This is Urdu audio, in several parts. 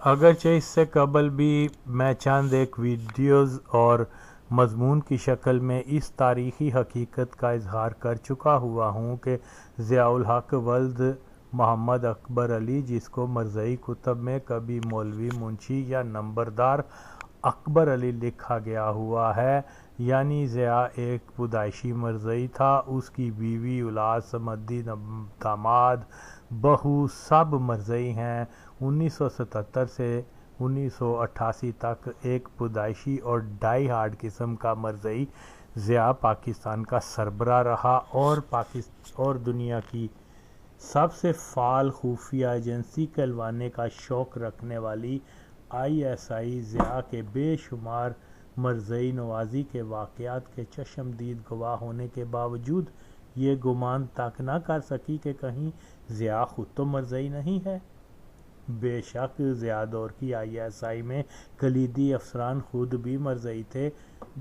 اگرچہ اس سے قبل بھی میں چند ایک ویڈیوز اور مضمون کی شکل میں اس تاریخی حقیقت کا اظہار کر چکا ہوا ہوں کہ ضیاء الحق ولد محمد اکبر علی، جس کو مرزائی کتب میں کبھی مولوی منشی یا نمبردار اکبر علی لکھا گیا ہوا ہے، یعنی ضیاء ایک پیدائشی مرزائی تھا۔ اس کی بیوی، اولاد، سمندی داماد، بہو سب مرزائی ہیں۔ 1977 سے 1988 تک ایک پیدائشی اور ڈائی ہارڈ قسم کا مرزائی ضیاء پاکستان کا سربراہ رہا اور دنیا کی سب سے فعال خفیہ ایجنسی کہلوانے کا شوق رکھنے والی ISI ضیاء کے بے شمار مرزائی نوازی کے واقعات کے چشمدید گواہ ہونے کے باوجود یہ گمان تک نہ کر سکی کہ کہیں ضیاء خود تو مرزائی نہیں ہے۔ بے شک ضیاء دور کی ISI میں کلیدی افسران خود بھی مرزائی تھے،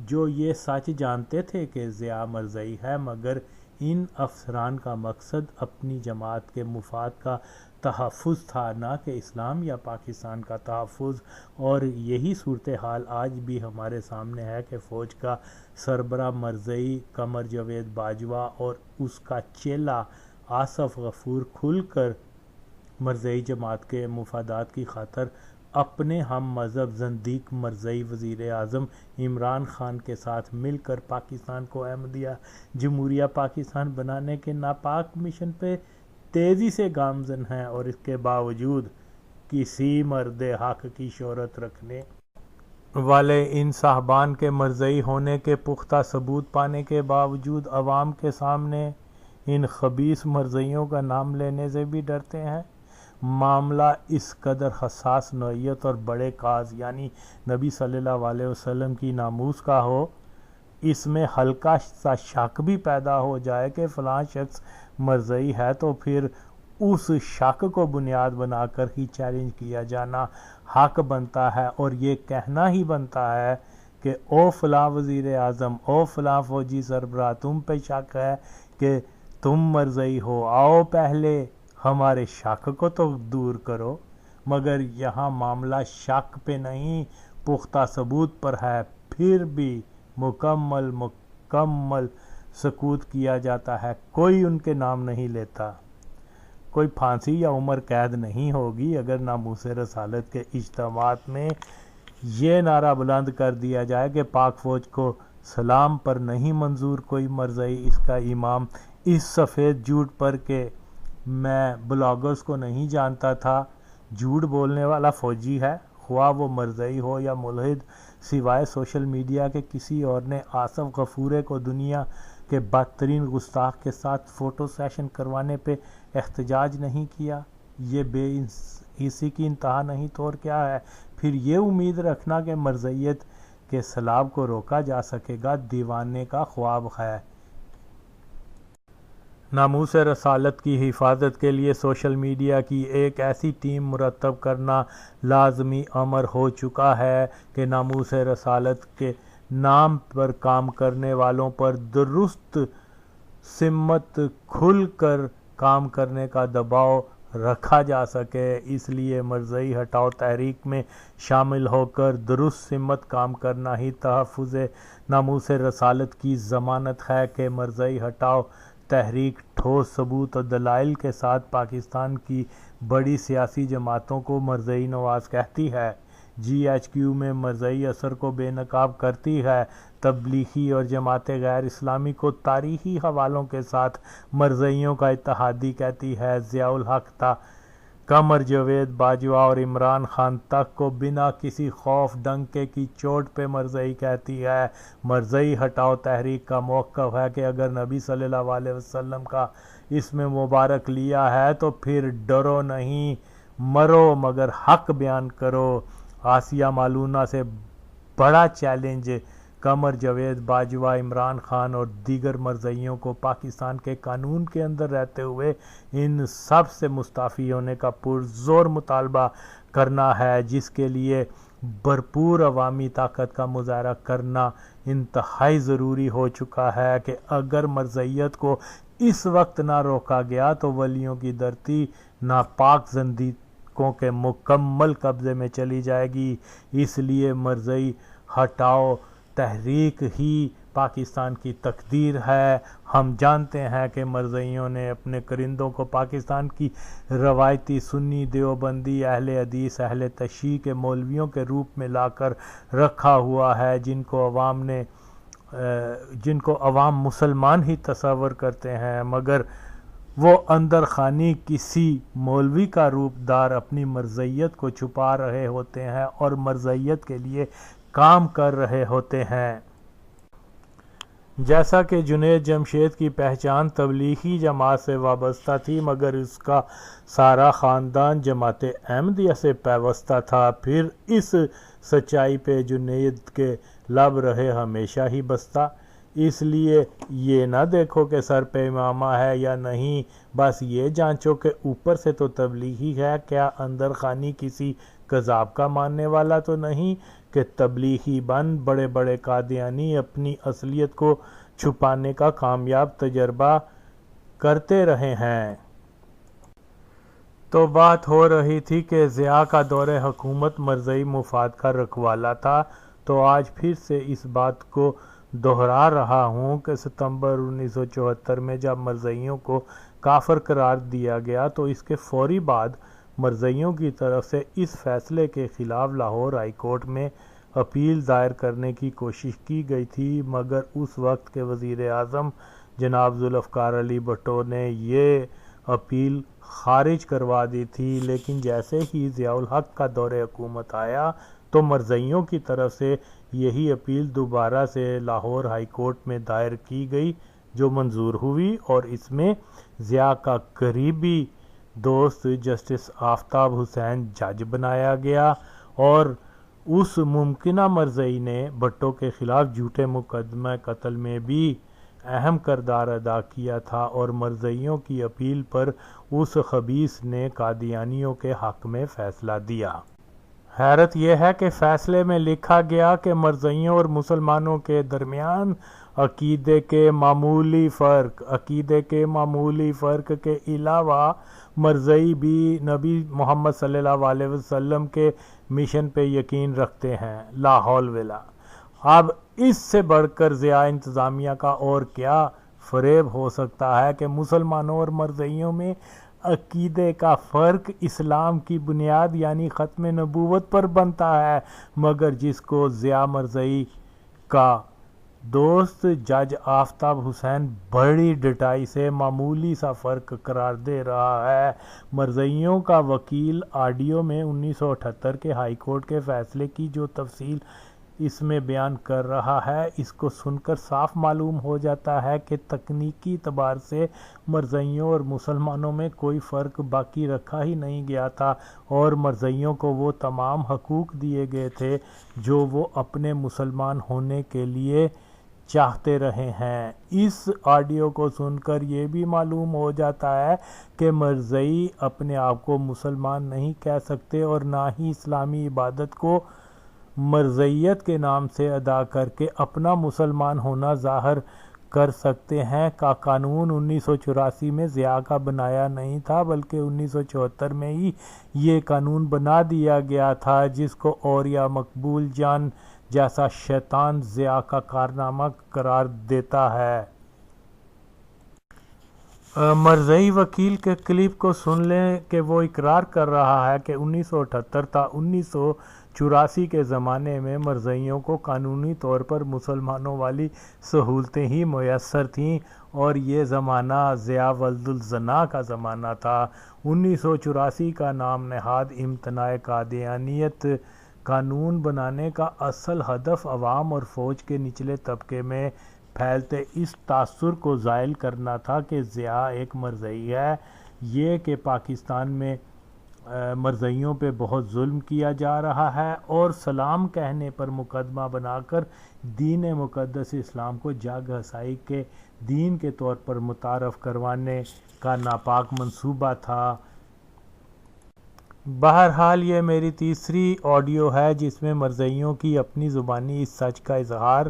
جو یہ سچ جانتے تھے کہ ضیاء مرزائی ہے، مگر ان افسران کا مقصد اپنی جماعت کے مفاد کا تحفظ تھا، نہ کہ اسلام یا پاکستان کا تحفظ۔ اور یہی صورتحال آج بھی ہمارے سامنے ہے کہ فوج کا سربراہ مرزائی قمر جاوید باجوہ اور اس کا چیلا آصف غفور کھل کر مرزائی جماعت کے مفادات کی خاطر اپنے ہم مذہب زندیق مرزائی وزیر اعظم عمران خان کے ساتھ مل کر پاکستان کو احمدیہ جمہوریہ پاکستان بنانے کے ناپاک مشن پہ تیزی سے گامزن ہیں، اور اس کے باوجود کسی مرد حق کی شہرت رکھنے والے ان صاحبان کے مرزائی ہونے کے پختہ ثبوت پانے کے باوجود عوام کے سامنے ان خبیث مرزائیوں کا نام لینے سے بھی ڈرتے ہیں۔ معاملہ اس قدر حساس نوعیت اور بڑے کاز یعنی نبی صلی اللہ علیہ وسلم کی ناموس کا ہو، اس میں ہلکا سا شک بھی پیدا ہو جائے کہ فلاں شخص مرزائی ہے، تو پھر اس شک کو بنیاد بنا کر ہی چیلنج کیا جانا حق بنتا ہے، اور یہ کہنا ہی بنتا ہے کہ او فلاں وزیر اعظم، او فلاں فوجی سربراہ، تم پہ شک ہے کہ تم مرزائی ہو، آؤ پہلے ہمارے شک کو تو دور کرو۔ مگر یہاں معاملہ شک پہ نہیں، پختہ ثبوت پر ہے، پھر بھی مکمل سکوت کیا جاتا ہے، کوئی ان کے نام نہیں لیتا۔ کوئی پھانسی یا عمر قید نہیں ہوگی اگر ناموس رسالت کے اجتماعات میں یہ نعرہ بلند کر دیا جائے کہ پاک فوج کو سلام پر نہیں منظور کوئی مرزائی، اس کا امام اس سفید جھوٹ پر کہ میں بلاگرز کو نہیں جانتا تھا، جھوٹ بولنے والا فوجی ہے، خواہ وہ مرزائی ہو یا ملحد۔ سوائے سوشل میڈیا کے کسی اور نے آصف غفورے کو دنیا کے بدترین گستاخ کے ساتھ فوٹو سیشن کروانے پہ احتجاج نہیں کیا۔ یہ بے حسی کی انتہا نہیں تو اور کیا ہے؟ پھر یہ امید رکھنا کہ مرزائیت کے سیلاب کو روکا جا سکے گا، دیوانے کا خواب ہے۔ ناموس رسالت کی حفاظت کے لیے سوشل میڈیا کی ایک ایسی ٹیم مرتب کرنا لازمی امر ہو چکا ہے کہ ناموس رسالت کے نام پر کام کرنے والوں پر درست سمت کھل کر کام کرنے کا دباؤ رکھا جا سکے۔ اس لیے مرزائی ہٹاؤ تحریک میں شامل ہو کر درست سمت کام کرنا ہی تحفظ ناموس رسالت کی ضمانت ہے کہ مرزائی ہٹاؤ تحریک ٹھوس ثبوت اور دلائل کے ساتھ پاکستان کی بڑی سیاسی جماعتوں کو مرزائی نواز کہتی ہے، GHQ میں مرزائی اثر کو بے نقاب کرتی ہے، تبلیغی اور جماعت غیر اسلامی کو تاریخی حوالوں کے ساتھ مرزائیوں کا اتحادی کہتی ہے، ضیاء الحق تا قمر جاوید باجوہ اور عمران خان تک کو بنا کسی خوف ڈنکے کی چوٹ پہ مرزائی کہتی ہے۔ مرزائی ہٹاؤ تحریک کا موقف ہے کہ اگر نبی صلی اللہ علیہ وسلم کا اسم مبارک لیا ہے تو پھر ڈرو نہیں، مرو مگر حق بیان کرو۔ آسیہ مالونہ سے بڑا چیلنج قمر جاوید باجوہ، عمران خان اور دیگر مرزائیوں کو پاکستان کے قانون کے اندر رہتے ہوئے ان سب سے مستعفی ہونے کا پرزور مطالبہ کرنا ہے، جس کے لیے بھرپور عوامی طاقت کا مظاہرہ کرنا انتہائی ضروری ہو چکا ہے کہ اگر مرزائیت کو اس وقت نہ روکا گیا تو ولیوں کی دھرتی ناپاک حقوں کے مکمل قبضے میں چلی جائے گی۔ اس لیے مرزئی ہٹاؤ تحریک ہی پاکستان کی تقدیر ہے۔ ہم جانتے ہیں کہ مرزائیوں نے اپنے کرندوں کو پاکستان کی روایتی سنی دیوبندی اہل حدیث اہل تشیع کے مولویوں کے روپ میں لا کر رکھا ہوا ہے، جن کو عوام مسلمان ہی تصور کرتے ہیں، مگر وہ اندر خانی کسی مولوی کا روپ دار اپنی مرزائیت کو چھپا رہے ہوتے ہیں اور مرزائیت کے لیے کام کر رہے ہوتے ہیں۔ جیسا کہ جنید جمشید کی پہچان تبلیغی جماعت سے وابستہ تھی، مگر اس کا سارا خاندان جماعت احمدیہ سے پیوستہ تھا، پھر اس سچائی پہ جنید کے لب رہے ہمیشہ ہی بستہ۔ اس لیے یہ نہ دیکھو کہ سر پہ امامہ ہے یا نہیں، بس یہ جانچو کہ اوپر سے تو تبلیغی ہے، کیا اندر خانی کسی کذاب کا ماننے والا تو نہیں کہ تبلیغی بن بڑے بڑے قادیانی اپنی اصلیت کو چھپانے کا کامیاب تجربہ کرتے رہے ہیں۔ تو بات ہو رہی تھی کہ ضیاء کا دور حکومت مرزئی مفاد کا رکھوالا تھا، تو آج پھر سے اس بات کو دہرا رہا ہوں کہ ستمبر 1974 میں جب مرزائیوں کو کافر قرار دیا گیا تو اس کے فوری بعد مرزائیوں کی طرف سے اس فیصلے کے خلاف لاہور ہائی کورٹ میں اپیل دائر کرنے کی کوشش کی گئی تھی، مگر اس وقت کے وزیر اعظم جناب ذوالفقار علی بھٹو نے یہ اپیل خارج کروا دی تھی۔ لیکن جیسے ہی ضیاء الحق کا دور حکومت آیا تو مرزائیوں کی طرف سے یہی اپیل دوبارہ سے لاہور ہائی کورٹ میں دائر کی گئی، جو منظور ہوئی، اور اس میں ضیاء کا قریبی دوست جسٹس آفتاب حسین جج بنایا گیا، اور اس ممکنہ مرزئی نے بھٹو کے خلاف جھوٹے مقدمہ قتل میں بھی اہم کردار ادا کیا تھا، اور مرزائیوں کی اپیل پر اس خبیث نے قادیانیوں کے حق میں فیصلہ دیا۔ حیرت یہ ہے کہ فیصلے میں لکھا گیا کہ مرزائیوں اور مسلمانوں کے درمیان عقیدے کے معمولی فرق کے علاوہ مرزئی بھی نبی محمد صلی اللہ علیہ وسلم کے مشن پہ یقین رکھتے ہیں۔ لا حول ولا۔ اب اس سے بڑھ کر ضیاء انتظامیہ کا اور کیا فریب ہو سکتا ہے کہ مسلمانوں اور مرزائیوں میں عقیدے کا فرق اسلام کی بنیاد یعنی ختم نبوت پر بنتا ہے، مگر جس کو ضیاء مرزئی کا دوست جج آفتاب حسین بڑی ڈٹائی سے معمولی سا فرق قرار دے رہا ہے۔ مرزائیوں کا وکیل آڈیو میں 1978 کے ہائی کورٹ کے فیصلے کی جو تفصیل اس میں بیان کر رہا ہے، اس کو سن کر صاف معلوم ہو جاتا ہے کہ تکنیکی اعتبار سے مرزائیوں اور مسلمانوں میں کوئی فرق باقی رکھا ہی نہیں گیا تھا، اور مرزائیوں کو وہ تمام حقوق دیے گئے تھے جو وہ اپنے مسلمان ہونے کے لیے چاہتے رہے ہیں۔ اس آڈیو کو سن کر یہ بھی معلوم ہو جاتا ہے کہ مرزئی اپنے آپ کو مسلمان نہیں کہہ سکتے اور نہ ہی اسلامی عبادت کو مرزائیت کے نام سے ادا کر کے اپنا مسلمان ہونا ظاہر کر سکتے ہیں۔ کا قانون 1984 میں ضیاء کا بنایا نہیں تھا، بلکہ 1974 میں ہی یہ قانون بنا دیا گیا تھا، جس کو اوریا مقبول جان جیسا شیطان ضیاء کا کارنامہ قرار دیتا ہے۔ مرزئی وکیل کے کلپ کو سن لیں کہ وہ اقرار کر رہا ہے کہ 1978 تا 1984 کے زمانے میں مرزائیوں کو قانونی طور پر مسلمانوں والی سہولتیں ہی میسر تھیں، اور یہ زمانہ ضیاء ولد الزنا کا زمانہ تھا۔ 1984 کا نام نہاد امتناع قادیانیت قانون بنانے کا اصل ہدف عوام اور فوج کے نچلے طبقے میں پھیلتے اس تاثر کو زائل کرنا تھا کہ ضیاء ایک مرزئی ہے، یہ کہ پاکستان میں مرزائیوں پہ بہت ظلم کیا جا رہا ہے، اور سلام کہنے پر مقدمہ بنا کر دین مقدس اسلام کو جگ ہسائی کے دین کے طور پر متعارف کروانے کا ناپاک منصوبہ تھا۔ بہرحال یہ میری تیسری آڈیو ہے جس میں مرزائیوں کی اپنی زبانی اس سچ کا اظہار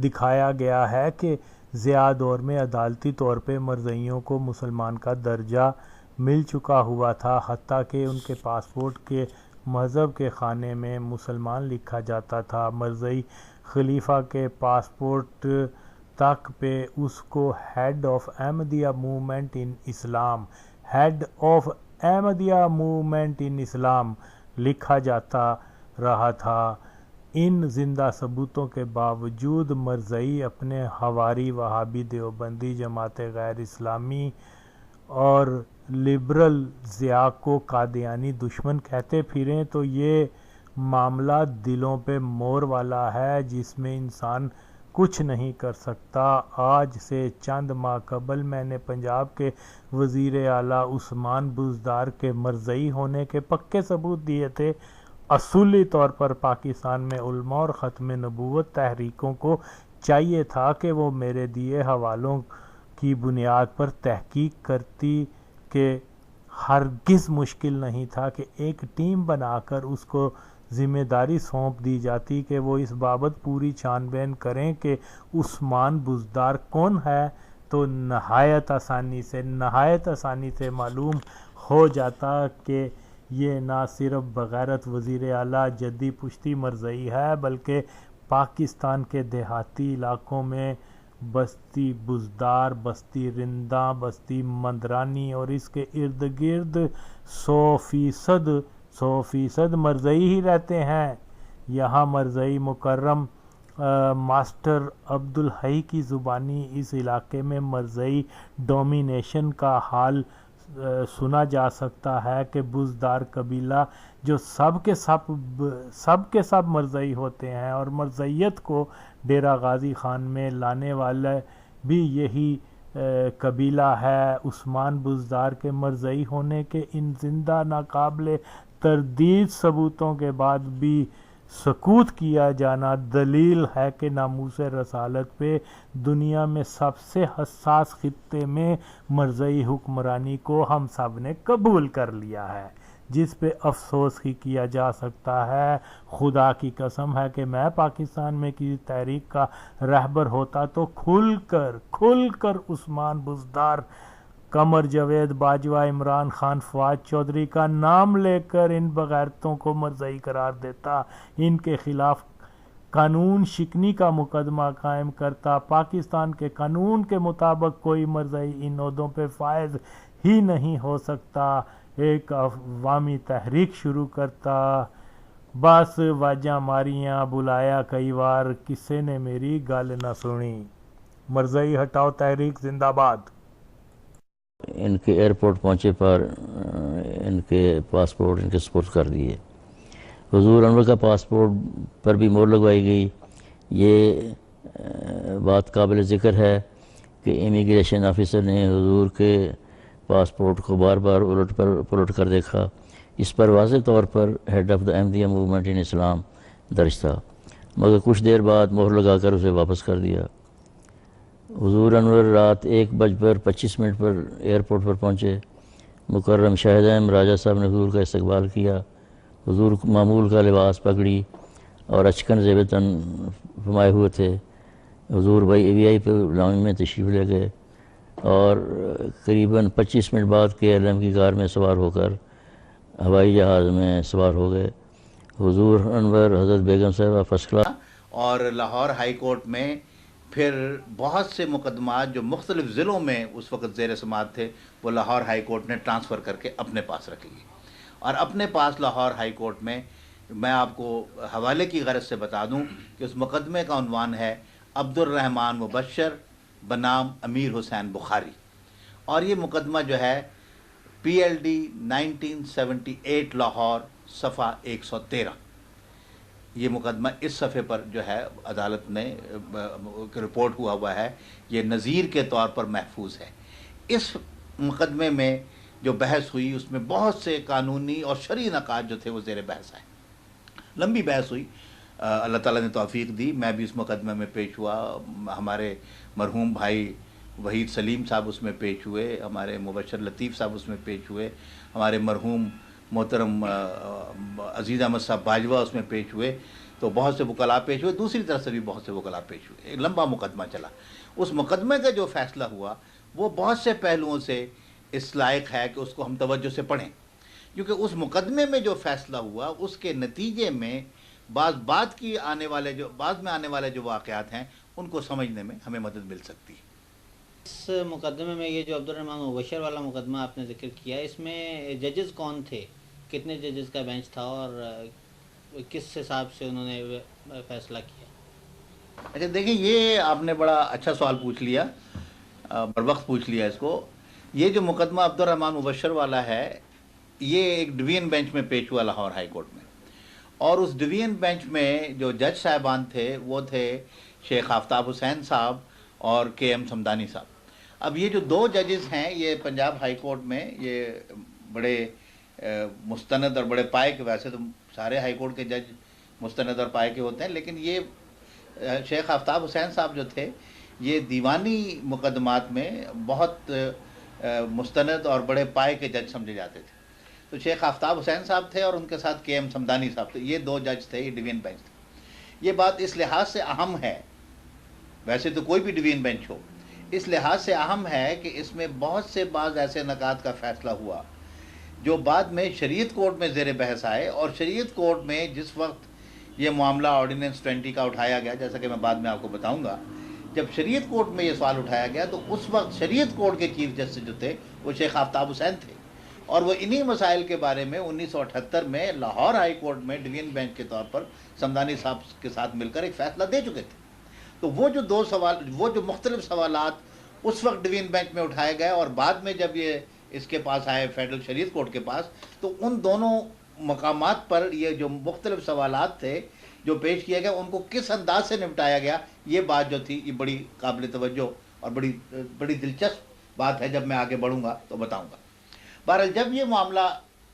دکھایا گیا ہے کہ ضیاء دور میں عدالتی طور پہ مرزائیوں کو مسلمان کا درجہ مل چکا ہوا تھا، حتیٰ کہ ان کے پاسپورٹ کے مذہب کے خانے میں مسلمان لکھا جاتا تھا۔ مرزائی خلیفہ کے پاسپورٹ تک پہ اس کو head of Ahmadiyya movement in Islam, head of Ahmadiyya movement in Islam لکھا جاتا رہا تھا۔ ان زندہ ثبوتوں کے باوجود مرزائی اپنے حواری وہابی دیوبندی جماعت غیر اسلامی اور لبرل ضیاء کو قادیانی دشمن کہتے پھریں تو یہ معاملہ دلوں پہ مور والا ہے جس میں انسان کچھ نہیں کر سکتا۔ آج سے چند ماہ قبل میں نے پنجاب کے وزیر اعلیٰ عثمان بزدار کے مرزائی ہونے کے پکے ثبوت دیے تھے۔ اصولی طور پر پاکستان میں علماء اور ختم نبوت تحریکوں کو چاہیے تھا کہ وہ میرے دیے حوالوں کی بنیاد پر تحقیق کرتی کہ ہرگز مشکل نہیں تھا کہ ایک ٹیم بنا کر اس کو ذمہ داری سونپ دی جاتی کہ وہ اس بابت پوری چھان بین کریں کہ عثمان بزدار کون ہے، تو نہایت آسانی سے معلوم ہو جاتا کہ یہ نہ صرف بغیرت وزیر اعلیٰ جدی پشتی مرزائی ہے بلکہ پاکستان کے دیہاتی علاقوں میں بستی بزدار، بستی رنداں، بستی مندرانی اور اس کے ارد گرد 100% مرزائی ہی رہتے ہیں۔ یہاں مرزائی مکرم ماسٹر عبدالحی کی زبانی اس علاقے میں مرزائی ڈومینیشن کا حال سنا جا سکتا ہے کہ بزدار قبیلہ جو سب کے سب مرزائی ہوتے ہیں اور مرزائیت کو ڈیرہ غازی خان میں لانے والا بھی یہی قبیلہ ہے۔ عثمان بزدار کے مرزائی ہونے کے ان زندہ ناقابل تردید ثبوتوں کے بعد بھی سکوت کیا جانا دلیل ہے کہ ناموس رسالت پہ دنیا میں سب سے حساس خطے میں مرزائی حکمرانی کو ہم سب نے قبول کر لیا ہے، جس پہ افسوس ہی کیا جا سکتا ہے۔ خدا کی قسم ہے کہ میں پاکستان میں کسی تحریک کا رہبر ہوتا تو کھل کر عثمان بزدار، قمر جاوید باجوہ، عمران خان، فواد چودھری کا نام لے کر ان بغیرتوں کو مرزائی قرار دیتا، ان کے خلاف قانون شکنی کا مقدمہ قائم کرتا۔ پاکستان کے قانون کے مطابق کوئی مرزائی ان عہدوں پہ فائز ہی نہیں ہو سکتا۔ ایک عوامی تحریک شروع کرتا، بس واجاں ماریاں، بلایا کئی بار، کسی نے میری گل نہ سنی۔ مرزائی ہٹاؤ تحریک زندہ باد۔ ان کے ایئرپورٹ پہنچے پر ان کے پاسپورٹ ان کے سپرد کر دیے۔ حضور انور کا پاسپورٹ پر بھی مہر لگوائی گئی۔ یہ بات قابل ذکر ہے کہ امیگریشن آفیسر نے حضور کے پاسپورٹ کو بار بار پلٹ کر دیکھا۔ اس پر واضح طور پر head of the Ahmadiyya movement in Islam درج تھا، مگر کچھ دیر بعد مہر لگا کر اسے واپس کر دیا۔ حضور انور رات 1:25 پر ایئرپورٹ پر پہنچے۔ مکرم شاہد احمد راجہ صاحب نے حضور کا استقبال کیا۔ حضور معمول کا لباس، پگڑی اور اچکن زیب تن فرمائے ہوئے تھے۔ حضور VIP لاؤنج میں تشریف لے گئے اور قریباً 25 منٹ بعد KLM کی کار میں سوار ہو کر ہوائی جہاز میں سوار ہو گئے۔ حضور انور، حضرت بیگم صاحبہ فرسٹ کلاس اور لاہور ہائی کورٹ میں پھر بہت سے مقدمات جو مختلف ضلعوں میں اس وقت زیر سماعت تھے وہ لاہور ہائی کورٹ نے ٹرانسفر کر کے اپنے پاس رکھ لیے۔ اور اپنے پاس لاہور ہائی کورٹ میں آپ کو حوالے کی غرض سے بتا دوں کہ اس مقدمے کا عنوان ہے عبد الرحمن مبشر بنام امیر حسین بخاری، اور یہ مقدمہ جو ہے PLD 1978 لاہور صفحہ 113، یہ مقدمہ اس صفحے پر جو ہے عدالت میں رپورٹ ہوا ہے، یہ نظیر کے طور پر محفوظ ہے۔ اس مقدمے میں جو بحث ہوئی اس میں بہت سے قانونی اور شرعی نکات جو تھے وہ زیر بحث آئے، لمبی بحث ہوئی، اللہ تعالیٰ نے توفیق دی، میں بھی اس مقدمے میں پیش ہوا، ہمارے مرحوم بھائی وحید سلیم صاحب اس میں پیش ہوئے، ہمارے مبشر لطیف صاحب اس میں پیش ہوئے، ہمارے مرحوم محترم عزیز احمد صاحب باجوہ اس میں پیش ہوئے، تو بہت سے وکلاء پیش ہوئے، دوسری طرف سے بھی بہت سے وکلاء پیش ہوئے، ایک لمبا مقدمہ چلا۔ اس مقدمے کا جو فیصلہ ہوا وہ بہت سے پہلوؤں سے اس لائق ہے کہ اس کو ہم توجہ سے پڑھیں، کیونکہ اس مقدمے میں جو فیصلہ ہوا اس کے نتیجے میں بعد میں آنے والے جو واقعات ہیں ان کو سمجھنے میں ہمیں مدد مل سکتی ہے۔ اس مقدمے میں یہ جو عبد الرحمن مبشر والا مقدمہ آپ نے ذکر کیا، اس میں ججز کون تھے، کتنے ججز کا بینچ تھا اور کس حساب سے انہوں نے فیصلہ کیا؟ اچھا دیکھیں، یہ آپ نے بڑا اچھا سوال پوچھ لیا، بر وقت پوچھ لیا اس کو۔ یہ جو مقدمہ عبد الرحمن مبشر والا ہے یہ ایک ڈویژن بینچ میں پیش ہوا لاہور ہائی کورٹ میں، اور اس ڈویژن بینچ میں جو جج صاحبان تھے وہ تھے شیخ آفتاب حسین صاحب اور کے ایم صمدانی صاحب۔ اب یہ جو دو ججز ہیں یہ پنجاب ہائی کورٹ میں یہ بڑے مستند اور بڑے پائے کے، ویسے تو سارے ہائی کورٹ کے جج مستند اور پائے کے ہوتے ہیں، لیکن یہ شیخ آفتاب حسین صاحب جو تھے یہ دیوانی مقدمات میں بہت مستند اور بڑے پائے کے جج سمجھے جاتے تھے۔ تو شیخ آفتاب حسین صاحب تھے اور ان کے ساتھ کے ایم صمدانی صاحب تھے، یہ دو جج تھے، یہ ڈویژن بینچ تھے۔ یہ بات اس لحاظ سے اہم ہے، ویسے تو کوئی بھی ڈویژن بینچ ہو، اس لحاظ سے اہم ہے کہ اس میں بہت سے بعض ایسے نکات کا فیصلہ ہوا جو بعد میں شریعت کورٹ میں زیر بحث آئے، اور شریعت کورٹ میں جس وقت یہ معاملہ آرڈیننس 20 کا اٹھایا گیا، جیسا کہ میں بعد میں آپ کو بتاؤں گا، جب شریعت کورٹ میں یہ سوال اٹھایا گیا تو اس وقت شریعت کورٹ کے چیف جسٹس جو تھے وہ شیخ آفتاب حسین تھے، اور وہ انہی مسائل کے بارے میں 1978 میں لاہور ہائی کورٹ میں ڈویژن بینچ کے طور پر صمدانی صاحب کے ساتھ مل کر ایک فیصلہ دے چکے تھے۔ تو وہ جو مختلف سوالات اس وقت ڈویژن بینچ میں اٹھائے گئے اور بعد میں جب یہ اس کے پاس آئے فیڈرل شریعت کورٹ کے پاس، تو ان دونوں مقامات پر یہ جو مختلف سوالات تھے جو پیش کیے گئے ان کو کس انداز سے نپٹایا گیا، یہ بات جو تھی یہ بڑی قابل توجہ اور بڑی دلچسپ بات ہے۔ جب میں آگے بڑھوں گا تو بتاؤں گا۔ بہرحال جب یہ معاملہ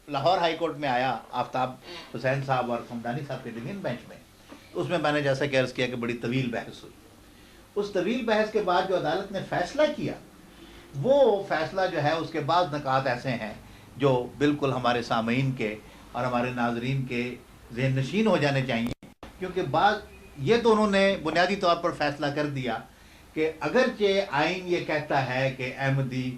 لاہور ہائی کورٹ میں آیا آفتاب حسین صاحب اور صمدانی صاحب کے ڈویژن بینچ میں، تو اس میں نے جیسا کہ عرض کیا کہ بڑی طویل بحث ہوئی۔ اس طویل بحث کے بعد جو عدالت نے فیصلہ کیا، وہ فیصلہ جو ہے اس کے بعض نکات ایسے ہیں جو بالکل ہمارے سامعین کے اور ہمارے ناظرین کے ذہن نشین ہو جانے چاہیے، کیونکہ یہ تو انہوں نے بنیادی طور پر فیصلہ کر دیا کہ اگرچہ آئین یہ کہتا ہے کہ احمدی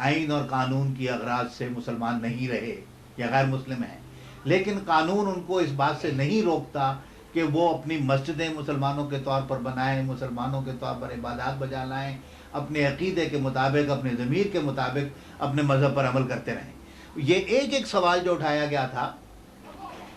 آئین اور قانون کی اغراض سے مسلمان نہیں رہے یا غیر مسلم ہیں، لیکن قانون ان کو اس بات سے نہیں روکتا کہ وہ اپنی مسجدیں مسلمانوں کے طور پر بنائیں، مسلمانوں کے طور پر عبادات بجا لائیں، اپنے عقیدے کے مطابق، اپنے ضمیر کے مطابق اپنے مذہب پر عمل کرتے رہیں۔ یہ ایک سوال جو اٹھایا گیا تھا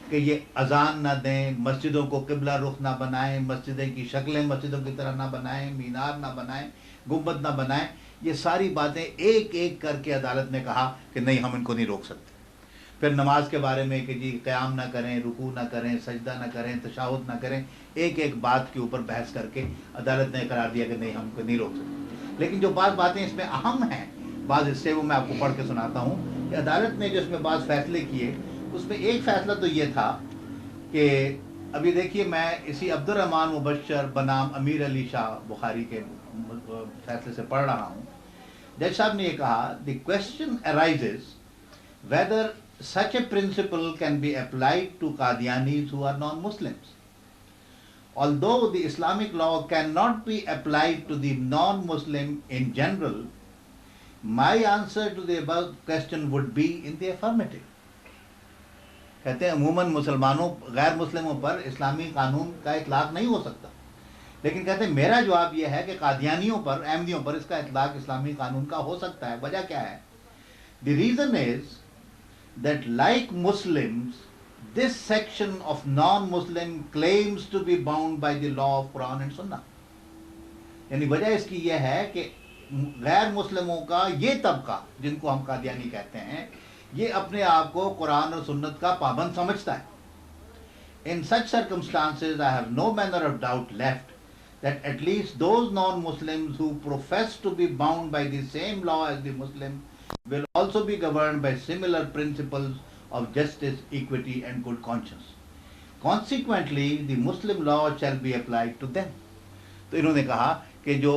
کہ یہ اذان نہ دیں، مسجدوں کو قبلہ رخ نہ بنائیں، مسجدیں کی شکلیں مسجدوں کی طرح نہ بنائیں، مینار نہ بنائیں، گنبد نہ بنائیں، یہ ساری باتیں ایک ایک کر کے عدالت نے کہا کہ نہیں، ہم ان کو نہیں روک سکتے۔ پھر نماز کے بارے میں کہ جی قیام نہ کریں، رکوع نہ کریں، سجدہ نہ کریں، تشہد نہ کریں، ایک ایک بات کے اوپر بحث کر کے عدالت نے قرار دیا کہ نہیں، ہم کو نہیں روک سکتے۔ لیکن جو بعض باتیں اس میں اہم ہیں، بعض حصے وہ میں آپ کو پڑھ کے سناتا ہوں کہ عدالت نے جو اس میں بعض فیصلے کیے، اس میں ایک فیصلہ تو یہ تھا کہ ابھی دیکھیے میں اسی عبد الرحمن مبشر بنام امیر علی شاہ بخاری کے فیصلے سے پڑھ رہا ہوں۔ جج صاحب نے یہ کہا، the question arises whether such a principle can be applied to Qadianis who are non-Muslims. Although the Islamic law cannot be applied to the non-Muslim in general, my answer to the above question would be in the affirmative. کہتے ہیں عموماً مسلمانوں غیر مسلموں پر اسلامی قانون کا اطلاق نہیں ہو سکتا، لیکن کہتے ہیں میرا جواب یہ ہے کہ قادیانیوں پر، احمدیوں پر اس کا اطلاق اسلامی قانون کا ہو سکتا ہے۔ وجہ کیا ہے؟ The reason is that like Muslims, this section of non-Muslim claims to be bound by the law of Quran and Sunnah. یعنی وجہ اس کی یہ ہے کہ غیر مسلموں کا یہ طبقہ جن کو ہم قادیانی کہتے ہیں، یہ اپنے آپ کو قرآن اور سنت کا پابند سمجھتا ہے۔ In such circumstances, I have no manner of doubt left that at least those non-Muslims who profess to be bound by the same law as the Muslim will also be governed by similar principles of justice, equity and good conscience. Consequently, the Muslim law shall be applied to them. تو انہوں نے کہا کہ جو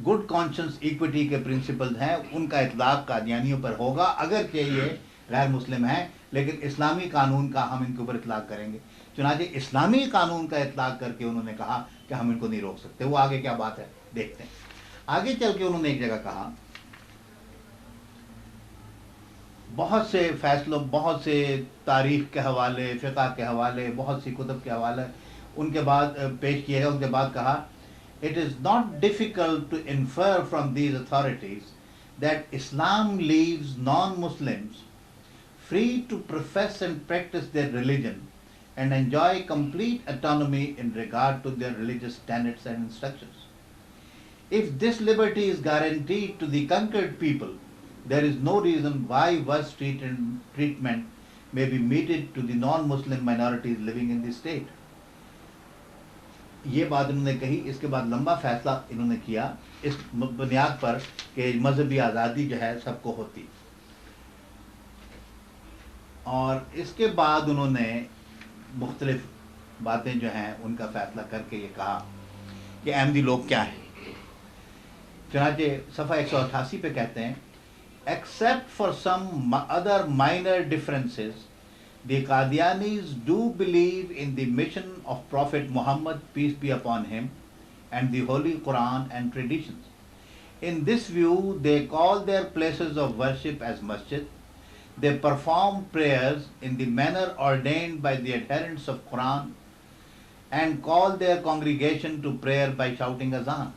گڈ کانشنس ایکوٹی کے پرنسپلز ہیں ان کا اطلاق قادیانیوں پر ہوگا، اگرچہ یہ غیر مسلم ہیں، لیکن اسلامی قانون کا ہم ان کے اوپر اطلاق کریں گے۔ چنانچہ اسلامی قانون کا اطلاق کر کے انہوں نے کہا کہ ہم ان کو نہیں روک سکتے۔ وہ آگے کیا بات ہے دیکھتے ہیں۔ آگے چل کے انہوں نے ایک جگہ کہا بہت سے فیصلوں، بہت سے تاریخ کے حوالے، فقہ کے حوالے، بہت سی کتب کے حوالے ان کے بعد پیش کیے گئے. ان کے بعد کہا it is not difficult to infer from these authorities that Islam leaves non-Muslims free to profess and practice their religion and enjoy complete autonomy in regard to their religious tenets and instructions. If this liberty is guaranteed to the conquered people, there is no reason why worse treatment may be meted to the non-Muslim minorities living in the state. یہ بات انہوں نے کہی. اس کے بعد لمبا فیصلہ انہوں نے کیا اس بنیاد پر کہ مذہبی آزادی جو ہے سب کو ہوتی. اور اس کے بعد انہوں نے مختلف باتیں جو ہیں ان کا فیصلہ کر کے یہ کہا کہ احمدی لوگ کیا ہیں. چنانچہ صفحہ 188 پہ کہتے ہیں except for some other minor differences, the Qadianis do believe in the mission of Prophet Muhammad, peace be upon him, and the Holy Quran and traditions. In this view, they call their places of worship as masjid. They perform prayers in the manner ordained by the adherents of Quran and call their congregation to prayer by shouting azan.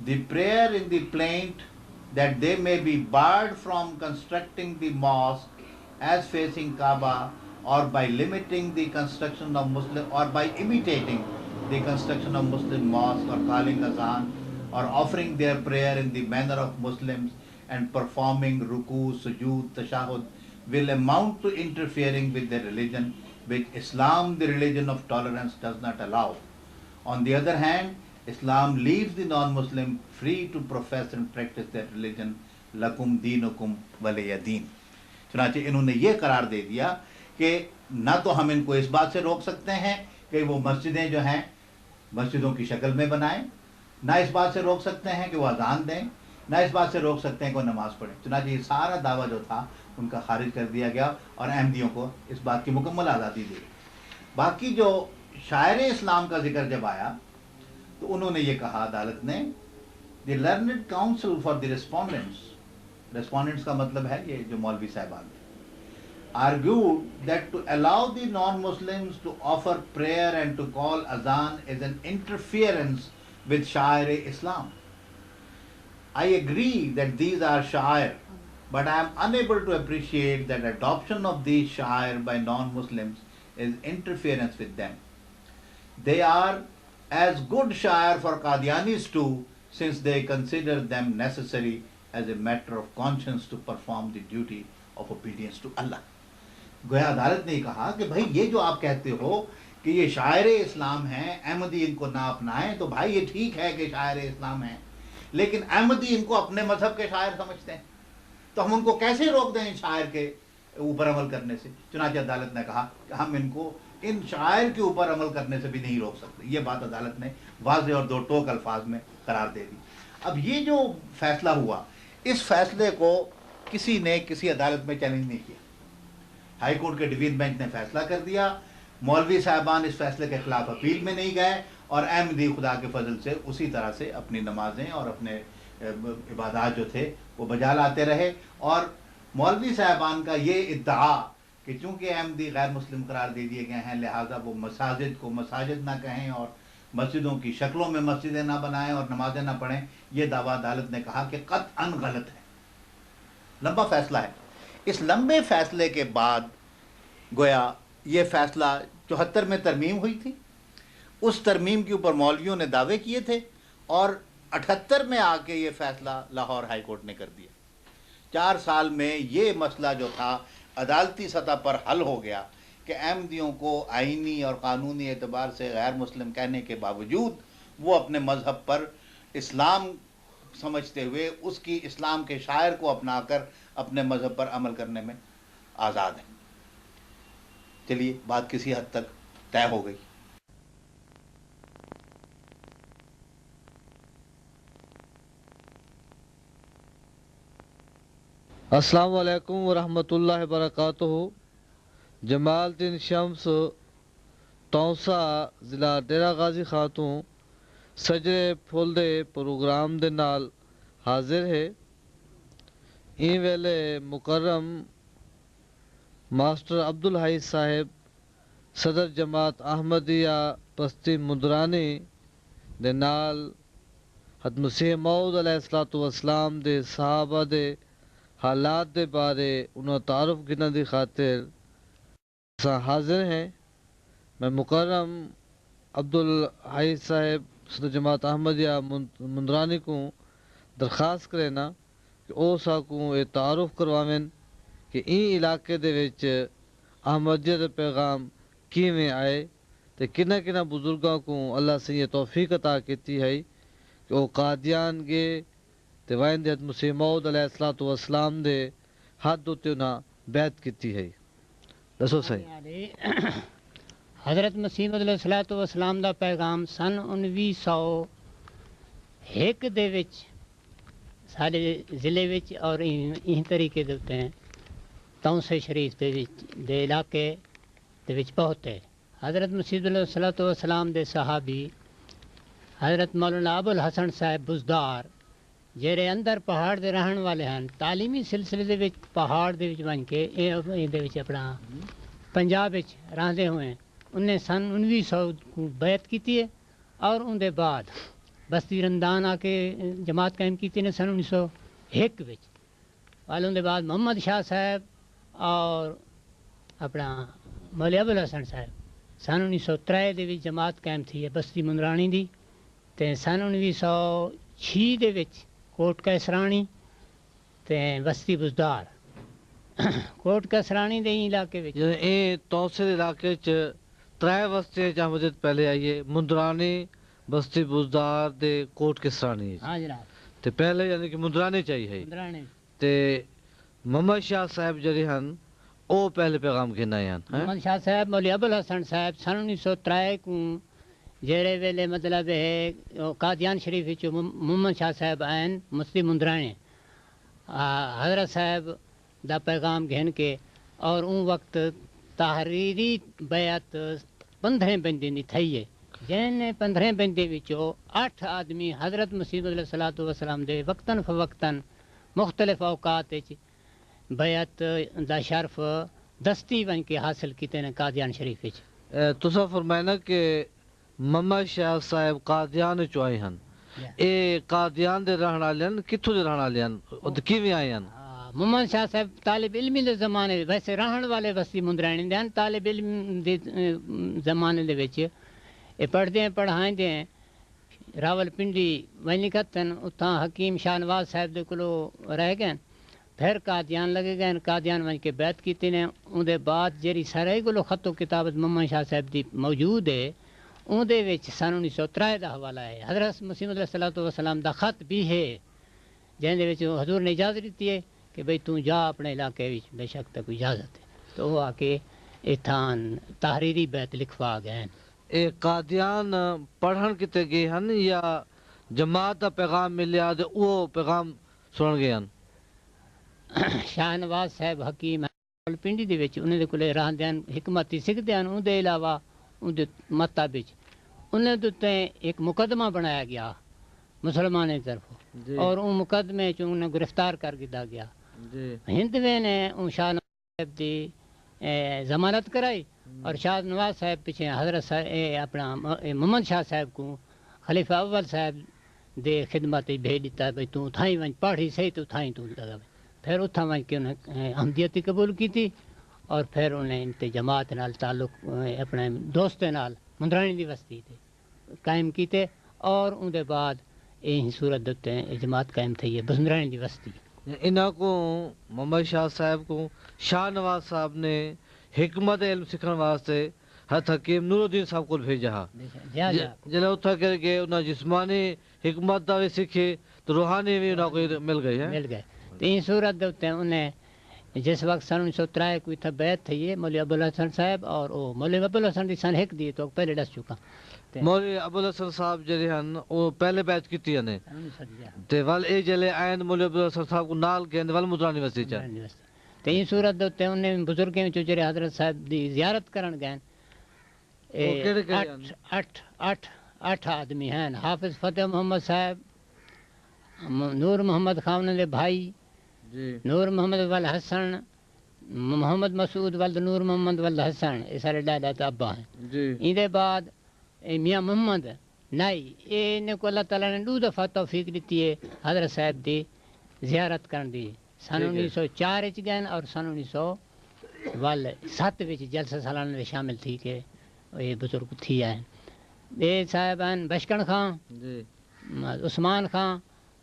The prayer in the plaint that they may be barred from constructing the mosque as facing Kaaba, or by limiting the construction of Muslim, or by imitating the construction of Muslim mosques, or calling azan, or offering their prayer in the manner of Muslims and performing ruku, sujood, tashahud, will amount to interfering with their religion, which Islam, the religion of tolerance, does not allow. On the other hand, Islam leaves the non-Muslim free to profess and practice their religion. Lakum deenukum waliya deen. چنانچہ انہوں نے یہ قرار دے دیا کہ نہ تو ہم ان کو اس بات سے روک سکتے ہیں کہ وہ مسجدیں جو ہیں مسجدوں کی شکل میں بنائیں، نہ اس بات سے روک سکتے ہیں کہ وہ اذان دیں، نہ اس بات سے روک سکتے ہیں کہ وہ نماز پڑھیں. چنانچہ یہ سارا دعویٰ جو تھا ان کا خارج کر دیا گیا اور احمدیوں کو اس بات کی مکمل آزادی دی. باقی جو شاعر اسلام کا ذکر جب آیا تو انہوں نے یہ کہا عدالت نے the learned counsel for the respondents کا مطلب ہے یہ جو مولوی صاحبان argued that to allow the non-Muslims to offer prayer and to call azan is an interference with Sha'air Islam. I agree that these are Sha'air, but I am unable to appreciate that adoption of these Sha'air by non-Muslims is interference with them. They are as good Sha'air for Qadianis too, since they consider them necessary as a matter of conscience to perform the duty of obedience to Allah. گویا عدالت نے کہا کہ بھائی یہ جو آپ کہتے ہو کہ یہ شاعر اسلام ہیں، احمدی ان کو نہ اپنائیں، تو بھائی یہ ٹھیک ہے کہ شاعر اسلام ہیں، لیکن احمدی ان کو اپنے مذہب کے شاعر سمجھتے ہیں، تو ہم ان کو کیسے روک دیں ان شاعر کے اوپر عمل کرنے سے؟ چنانچہ عدالت نے کہا کہ ہم ان کو ان شاعر کے اوپر عمل کرنے سے بھی نہیں روک سکتے. یہ بات عدالت نے واضح اور دو ٹوک الفاظ میں قرار دے دی. اب یہ جو فیصلہ ہوا، اس فیصلے کو کسی نے کسی عدالت میں چیلنج نہیں کیا. ہائی کورٹ کے ڈویژن بینچ نے فیصلہ کر دیا، مولوی صاحبان اس فیصلے کے خلاف اپیل میں نہیں گئے، اور احمدی خدا کے فضل سے اسی طرح سے اپنی نمازیں اور اپنے عبادات جو تھے وہ بجا لاتے رہے. اور مولوی صاحبان کا یہ ادعا کہ چونکہ احمدی غیر مسلم قرار دے دیے گئے ہیں لہٰذا وہ مساجد کو مساجد نہ کہیں اور مسجدوں کی شکلوں میں مسجدیں نہ بنائیں اور نمازیں نہ پڑھیں، یہ دعویٰ عدالت نے کہا کہ قطعاً غلط ہے. لمبا فیصلہ ہے. اس لمبے فیصلے کے بعد گویا یہ فیصلہ 74 میں ترمیم ہوئی تھی. اس ترمیم کے اوپر مولویوں نے دعوے کیے تھے اور 78 میں آ کے یہ فیصلہ لاہور ہائی کورٹ نے کر دیا. 4 سال میں یہ مسئلہ جو تھا عدالتی سطح پر حل ہو گیا کہ احمدیوں کو آئینی اور قانونی اعتبار سے غیر مسلم کہنے کے باوجود وہ اپنے مذہب پر اسلام سمجھتے ہوئے اس کی اسلام کے شاعر کو اپنا کر اپنے مذہب پر عمل کرنے میں آزاد ہیں. چلیے بات کسی حد تک طے ہو گئی. السلام علیکم ورحمۃ اللہ وبرکاتہ. جمال الدین شمس تونسا ضلع ڈیرہ غازی خاتون سجرے پھول دے پروگرام دے نال حاضر ہے. این ویلے مکرم ماسٹر عبدالحی صاحب صدر جماعت احمدیہ بستی مندرانی دے نال حضرت مسیح موعود علیہ الصلوۃ والسلام دے صحابہ دے حالات دے بارے انہوں تعارف کرنے دی خاطر اساں حاضر ہیں۔ میں مکرم عبدالحی صاحب صدر جماعت احمدیہ مندرانی کو درخواست کرینا کہ او ساکوں یہ تعارف کرواویں کہ این علاقے دے وچ احمدیہ دے پیغام کیویں آئے تے کنہ کنہ بزرگاں کو اللہ سے یہ توفیق عطا کیتی ہے کہ وہ قادیان گے تے وائن حضرت مسیح موعود علیہ الصلوۃ والسلام دے حد تے انہاں بیعت کیتی ہے۔ دسو صحیح۔ حضرت مسیح موعود علیہ الصلوۃ والسلام دا پیغام سن 1901 دے وچ سارے ضلع وچ اور این طریقے دے تے تونسے شریف دے علاقے دے وچ پہنچے۔ حضرت مسیح علیہ الصلوۃ والسلام دے صحابی حضرت مولانا ابو الحسن صاحب بزدار جہرے اندر پہاڑ دے رہن والے ہیں، تعلیمی سلسلے دے وچ پہاڑ دے وچ بن کے دے وچ اپنا پنجاب وچ رہندے ہوئے انہیں سن 1900 کو بیعت کیتی ہے اور ان دے بعد بستی رندان آ کے جماعت قائم کیتی نے سن 1901 وچ۔ والوں دے بعد محمد شاہ صاحب اور اپنا مولوی ابو الحسن صاحب سن 1903 دے وچ جماعت قائم تھی ہے بستی مندرانی دی تے سن 1906 دے وچ کوٹ کیسرانی تے بستی بزدار کوٹ کیسرانی دے علاقے وچ اے توسے علاقے چ ترائے بستیاں احمدیت پہلے آئیے مندرانی بستی بزدار دے کوٹ کسرانی ہاں جناب تے پہلے یعنی کہ مندرانی چاہیے مندرانے تے محمد شاہ صاحب جڑے ہن او پہلے پیغام گھن آئے ہن محمد شاہ صاحب مولوی ابو الحسن صاحب سن 1903 کو جہرے ویلے مطلب ہے قادیان شریف وچ محمد شاہ صاحب آئین مسلم مندرانے حضرت صاحب دا پیغام گھن کے اور ان وقت تحریری بیعت 15 بندے دی تھئی ہے جن 15 بندے وچوں 8 آدمی حضرت مسیح علیہ الصلوۃ والسلام دے وقتاً فوقتاً مختلف اوقات وچ بیعت دا شرف دستی بن کے حاصل کیتے نے قادیان شریف وچ۔ تسا فرمائنا کہ محمد شاہ صاحب قادیان چوں آئے ہن اے قادیان دے رہن والے ہن کتھوں دے رہن والے ہن او کیویں آئے ہن؟ محمد شاہ صاحب طالب علمی دے زمانے ویسے رہن والے بستی مندرانی دے طالب علم دے زمانے دے وچ اے پڑھدے پڑھائندے راول پنڈی ونکتن اتھاں حکیم شاہ نواز صاحب دے کولو رہ گئے پھر قادیان لگے گئے قادیان ون کے بیعت کیتے نے اون دے بعد جڑی سارے کولو خط و کتابت محمد شاہ صاحب دی موجود ہے اون دے وچ سن 1903 دا حوالہ ہے حضرت مسیح علیہ الصلوۃ والسلام دا خط بھی ہے جن دے وچ حضور نے اجازت دیتی ہے کہ بھئی تو جا اپنے علاقے وچ بے شک تے کوئی اجازت ہے تو وہ آ کے اتھان تحریری بیعت لکھوا گئے۔ اے قادیان پڑھن کتے گئے ہن یا جماعت دا پیغام ملیا تے او پیغام سنن گئے ہن؟ شاہ نواز صاحب حکیم پنڈی دے وچ انہاں دے کولے رہندے ہن حکمتی سکھدے ہن اون دے علاوہ اون دے متا وچ انہاں دے تے ایک مقدمہ بنایا گیا مسلمانوں کی طرف اور ان مقدمے چ انہیں گرفتار کر دیا گیا۔ ہندوے نے ان شاہ نواز صاحب دی ضمانت کرائی اور شاہ نواز صاحب پیچھے حضرت اپنا محمد شاہ صاحب کو خلیفہ اول صاحب دے خدمت بھیج دیتا بھائی تو تھائیں ون پڑھی صحیح تو تھائیں تو لگا پھر اتھا ون کے انہیں احمدیت قبول کی تھی اور پھر انہیں انتے جماعت نال تعلق اپنے دوستوں نال مندرانی دی بستی تے قائم کیتے اور ان دے بعد یہ صورت دیتے ہیں جماعت قائم تھی ہے بسندرانی دی بستی۔ انہاں کو محمد شاہ صاحب کو شاہ نواز صاحب نے حکمت علم سکھن واسطے حضرت حکیم نور الدین صاحب کو بھیجا جلے اتھا کر کے انہاں جسمانی حکمت دا بھی سکھے تو روحانی بھی انہاں کو مل گئی ہے مل گئے تو یہ صورت دیتے ہیں انہیں جس وقت سن 1903 کو اتھا بیعت تھی ہے مولوی ابو الحسن صاحب اور مولوی ابو الحسن دی سن 1 دی تو پہلے دس چکا مولوی ابو الحسن صاحب جڑے ہن او پہلے بیعت کیتی نے تے ول اے جلے آئین مولوی ابو الحسن صاحب کو نال گئے ول مدرانی وستی چا تے یہ صورت دے انہیں بزرگیں وچ جڑے حضرت صاحب دی زیارت کرن گئے اٹھ آدمی ہیں حافظ فتح محمد صاحب نور محمد خان دے بھائی نور محمد وال حسن محمد مسعود ولد نور محمد ولد حسن یہ سارے ڈاڈا تو ابا ہیں جی ان دے بعد میاں محمد نائی ان کو اللہ تعالیٰ نے 2 دفعہ توفیق دیتی ہے حضرت صاحب دی زیارت کرن دی سن 1904 وچ گئے اور سن 1907 وچ جلسہ سالانہ میں شامل تھی کہ یہ بزرگ تھی ہیں یہ صاحب ہیں بشکن خان جی عثمان خان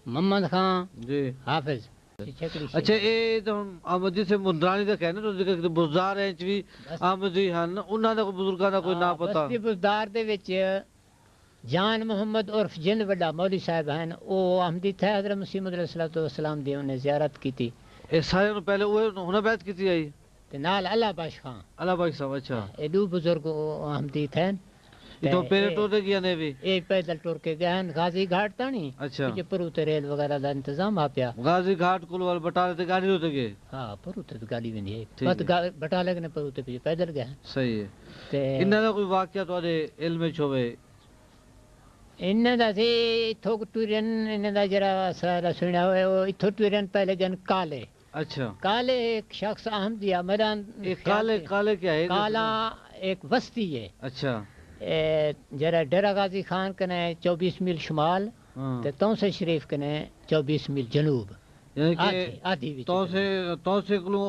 محمد خان جی حافظ اچھا یہ تو احمدی سے مندرانی دا کہنا تو ذکر بزدار ہیں بھی احمدی ہیں انہاں دا کوئی بزرگاں دا کوئی نام پتا بستی بزدار دے وچ جان محمد عرف جند وڈا مولوی صاحب ہیں او احمدی تھے حضرت مسیح موعود علیہ الصلوۃ والسلام دی انہیں زیارت کی تھی یہ سارے نو پہلے وہ انہاں بیعت کیتی آئی تے نال اللہ باش خان اللہ بھائی صاحب اچھا یہ 2 بزرگ احمدی تھے یہ تو پہلے ٹور دے گیا نے بھی یہ پیدل ٹور کے گئے ہیں غازی گھاٹ تانی اچھا پرو تے ریل وغیرہ دا انتظام آ پیا غازی گھاٹ کول وال بٹالے تے گاڑی ہوتے گئے ہاں پرو تے گاڑی ویندی ہے ٹھیک بس بٹالے نے پرو تے پیدل گئے صحیح ہے تے انہاں دا کوئی واقعہ تواڈے علم وچ ہوے انہاں دا سی ایتھوں ٹورن انہاں دا جڑا سارا سنیا ہوئے وہ ایتھوں ٹورن پہلے گن کالے اچھا کالے ایک شخص احمدیہ میرا یہ کالے کالے کیا ہے کالا ایک بستی ہے اچھا جرا ڈیرہ غازی خان کنے 24 میل شمال ہاں تے تونسے شریف کنے 24 میل جنوب یعنی کہ آدھی وچ تو سے کلو